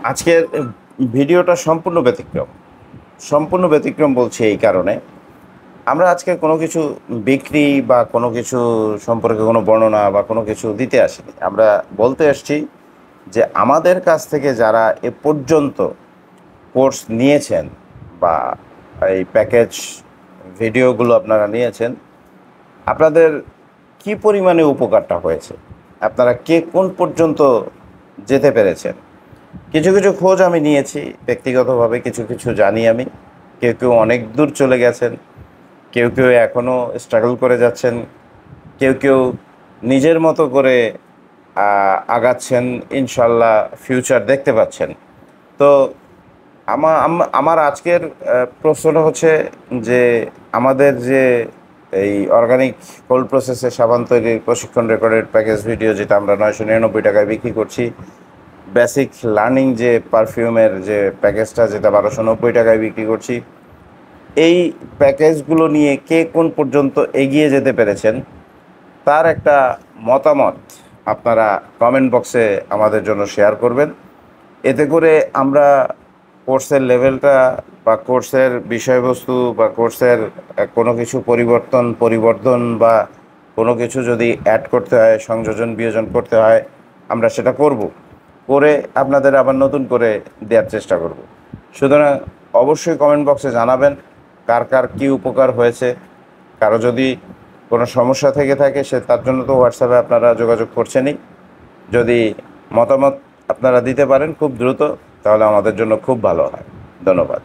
আজকের ভিডিওটা সম্পূর্ণ ব্যতিক্রম বলছি এই কারণে আমরা আজকে কোনো কিছু বিক্রি বা কোনো কিছু সম্পর্কে কোনো বর্ণনা বা কোনো কিছু দিতে আসিনি। আমরা বলতে আসছি যে আমাদের কাছ থেকে যারা এ পর্যন্ত কোর্স নিয়েছেন বা এই প্যাকেজ ভিডিওগুলো আপনারা নিয়েছেন, আপনাদের কি পরিমাণে উপকারটা হয়েছে, আপনারা কে কোন পর্যন্ত যেতে পেরেছেন। কিছু কিছু খোঁজ আমি নিয়েছি ব্যক্তিগতভাবে, কিছু কিছু জানি আমি। কেউ কেউ অনেক দূর চলে গেছেন, কেউ কেউ এখনও স্ট্রাগল করে যাচ্ছেন, কেউ কেউ নিজের মতো করে আগাচ্ছেন, ইনশাল্লাহ ফিউচার দেখতে পাচ্ছেন। তো আমার আজকের প্রশ্নটা হচ্ছে যে আমাদের যে এই অর্গানিক কোল্ড প্রসেসে সাবান তৈরির প্রশিক্ষণ রেকর্ডেড প্যাকেজ ভিডিও, যেটা আমরা 999 টাকায় বিক্রি করছি, বেসিক লার্নিং যে পারফিউমের যে প্যাকেজটা, যেটা 1290 টাকায় বিক্রি করছি, এই প্যাকেজগুলো নিয়ে কে কোন পর্যন্ত এগিয়ে যেতে পেরেছেন তার একটা মতামত আপনারা কমেন্ট বক্সে আমাদের জন্য শেয়ার করবেন। এতে করে আমরা কোর্সের লেভেলটা বা কোর্সের বিষয়বস্তু বা কোর্সের কোনো কিছু পরিবর্ধন বা কোনো কিছু যদি অ্যাড করতে হয়, সংযোজন বিয়োজন করতে হয়, আমরা সেটা করে আপনাদের আবার নতুন করে দেওয়ার চেষ্টা করব। সুতরাং অবশ্যই কমেন্ট বক্সে জানাবেন কার কার কী উপকার হয়েছে। কারো যদি কোনো সমস্যা থেকে থাকে, সে তার জন্য তো হোয়াটসঅ্যাপে আপনারা যোগাযোগ করছেনই। যদি মতামত আপনারা দিতে পারেন খুব দ্রুত, তাহলে আমাদের জন্য খুব ভালো হয়। ধন্যবাদ।